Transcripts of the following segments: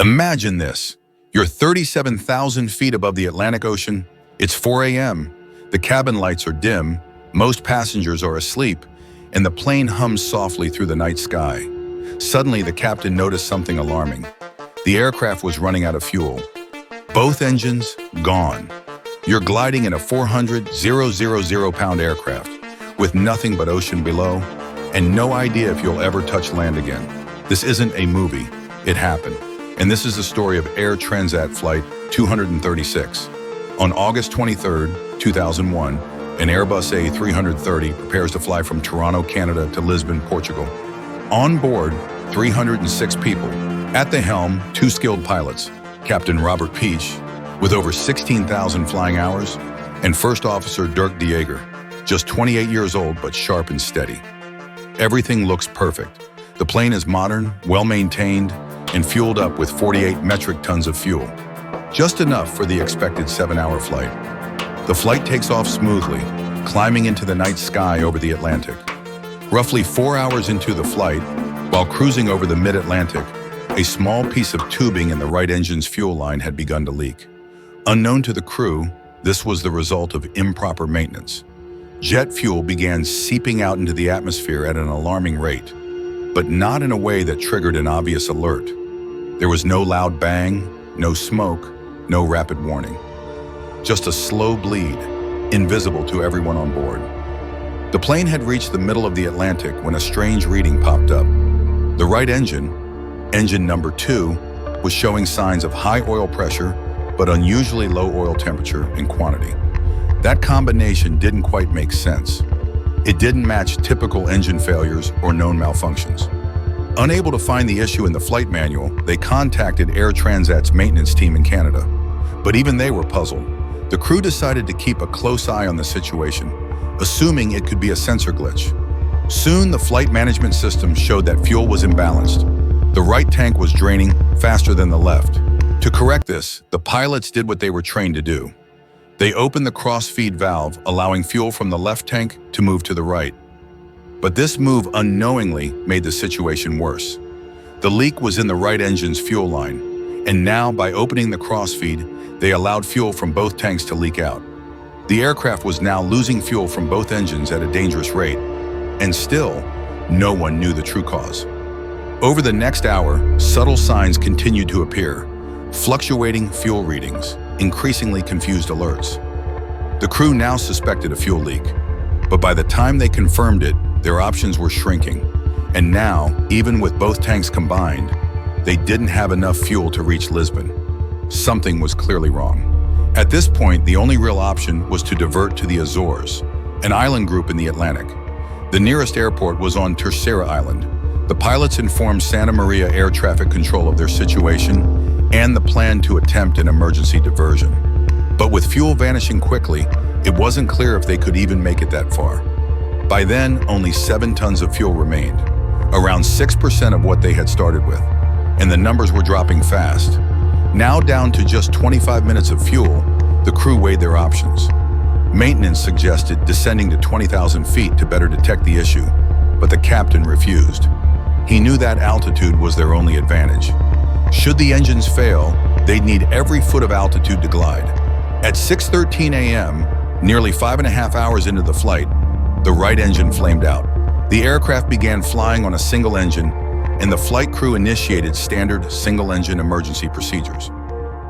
Imagine this. You're 37,000 feet above the Atlantic Ocean. It's 4 a.m. The cabin lights are dim, most passengers are asleep, and the plane hums softly through the night sky. Suddenly, the captain noticed something alarming. The aircraft was running out of fuel. Both engines gone. You're gliding in a 400,000-pound aircraft with nothing but ocean below and no idea if you'll ever touch land again. This isn't a movie. It happened. And this is the story of Air Transat Flight 236. On August 23, 2001, an Airbus A330 prepares to fly from Toronto, Canada to Lisbon, Portugal. On board, 306 people. At the helm, 2 skilled pilots, Captain Robert Peach, with over 16,000 flying hours, and First Officer Dirk de Jager, just 28 years old but sharp and steady. Everything looks perfect. The plane is modern, well-maintained, and fueled up with 48 metric tons of fuel, just enough for the expected 7-hour flight. The flight takes off smoothly, climbing into the night sky over the Atlantic. Roughly 4 hours into the flight, while cruising over the mid-Atlantic, a small piece of tubing in the right engine's fuel line had begun to leak. Unknown to the crew, this was the result of improper maintenance. Jet fuel began seeping out into the atmosphere at an alarming rate, but not in a way that triggered an obvious alert. There was no loud bang, no smoke, no rapid warning. Just a slow bleed, invisible to everyone on board. The plane had reached the middle of the Atlantic when a strange reading popped up. The right engine, engine number 2, was showing signs of high oil pressure, but unusually low oil temperature and quantity. That combination didn't quite make sense. It didn't match typical engine failures or known malfunctions. Unable to find the issue in the flight manual, they contacted Air Transat's maintenance team in Canada. But even they were puzzled. The crew decided to keep a close eye on the situation, assuming it could be a sensor glitch. Soon, the flight management system showed that fuel was imbalanced. The right tank was draining faster than the left. To correct this, the pilots did what they were trained to do. They opened the cross-feed valve, allowing fuel from the left tank to move to the right. But this move unknowingly made the situation worse. The leak was in the right engine's fuel line, and now by opening the crossfeed, they allowed fuel from both tanks to leak out. The aircraft was now losing fuel from both engines at a dangerous rate, and still, no one knew the true cause. Over the next hour, subtle signs continued to appear, fluctuating fuel readings, increasingly confused alerts. The crew now suspected a fuel leak, but by the time they confirmed it, their options were shrinking. And now, even with both tanks combined, they didn't have enough fuel to reach Lisbon. Something was clearly wrong. At this point, the only real option was to divert to the Azores, an island group in the Atlantic. The nearest airport was on Terceira Island. The pilots informed Santa Maria Air Traffic Control of their situation and the plan to attempt an emergency diversion. But with fuel vanishing quickly, it wasn't clear if they could even make it that far. By then, only 7 tons of fuel remained, around 6% of what they had started with, and the numbers were dropping fast. Now down to just 25 minutes of fuel, the crew weighed their options. Maintenance suggested descending to 20,000 feet to better detect the issue, but the captain refused. He knew that altitude was their only advantage. Should the engines fail, they'd need every foot of altitude to glide. At 6:13 a.m., nearly 5.5 hours into the flight, the right engine flamed out. The aircraft began flying on a single engine, and the flight crew initiated standard single-engine emergency procedures.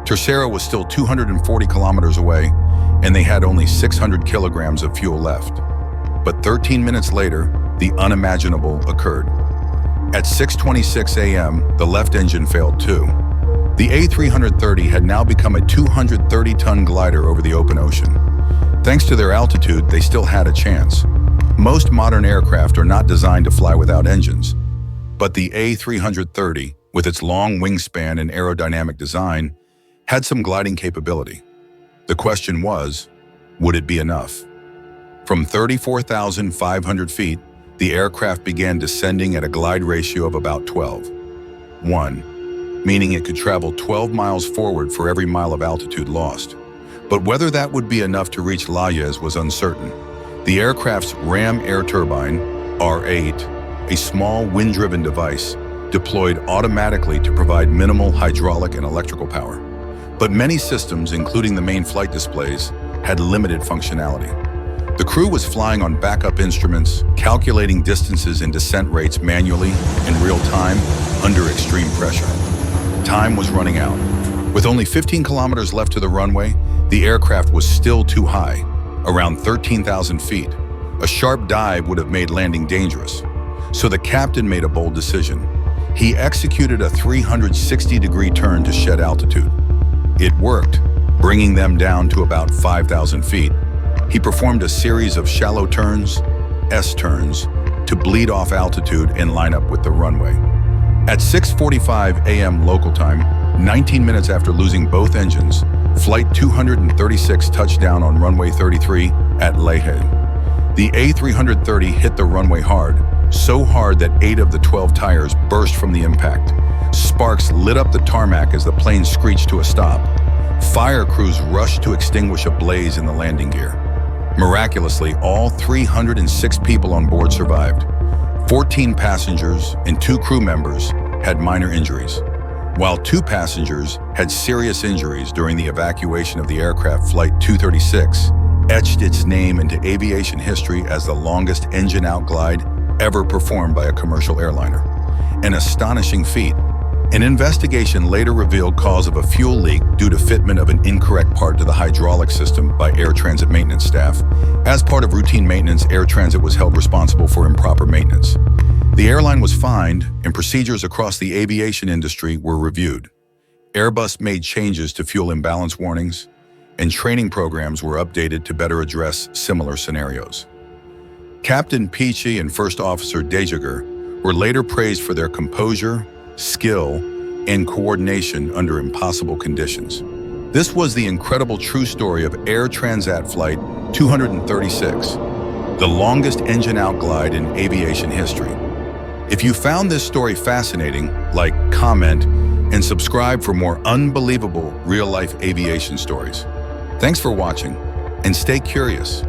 Terceira was still 240 kilometers away, and they had only 600 kilograms of fuel left. But 13 minutes later, the unimaginable occurred. At 6:26 a.m., the left engine failed too. The A330 had now become a 230-ton glider over the open ocean. Thanks to their altitude, they still had a chance. Most modern aircraft are not designed to fly without engines, but the A330, with its long wingspan and aerodynamic design, had some gliding capability. The question was, would it be enough? From 34,500 feet, the aircraft began descending at a glide ratio of about 12:1, meaning it could travel 12 miles forward for every mile of altitude lost. But whether that would be enough to reach Layez was uncertain. The aircraft's ram air turbine, R8, a small wind-driven device, deployed automatically to provide minimal hydraulic and electrical power. But many systems, including the main flight displays, had limited functionality. The crew was flying on backup instruments, calculating distances and descent rates manually in real time under extreme pressure. Time was running out. With only 15 kilometers left to the runway, the aircraft was still too high, around 13,000 feet. A sharp dive would have made landing dangerous. So the captain made a bold decision. He executed a 360-degree turn to shed altitude. It worked, bringing them down to about 5,000 feet. He performed a series of shallow turns, S-turns, to bleed off altitude and line up with the runway. At 6:45 a.m. local time, 19 minutes after losing both engines, Flight 236 touched down on runway 33 at Lehe. The A330 hit the runway hard, so hard that 8 of the 12 tires burst from the impact. Sparks lit up the tarmac as the plane screeched to a stop. Fire crews rushed to extinguish a blaze in the landing gear. Miraculously, all 306 people on board survived. 14 passengers and 2 crew members had minor injuries, while 2 passengers had serious injuries during the evacuation of the aircraft. Flight 236 etched its name into aviation history as the longest engine-out glide ever performed by a commercial airliner. An astonishing feat. An investigation later revealed cause of a fuel leak due to fitment of an incorrect part to the hydraulic system by air transit maintenance staff. As part of routine maintenance, Air Transit was held responsible for improper maintenance. The airline was fined, and procedures across the aviation industry were reviewed. Airbus made changes to fuel imbalance warnings, and training programs were updated to better address similar scenarios. Captain Peachy and First Officer Dejager were later praised for their composure, skill, and coordination under impossible conditions. This was the incredible true story of Air Transat Flight 236, the longest engine-out glide in aviation history. If you found this story fascinating, like, comment, and subscribe for more unbelievable real-life aviation stories. Thanks for watching, and stay curious.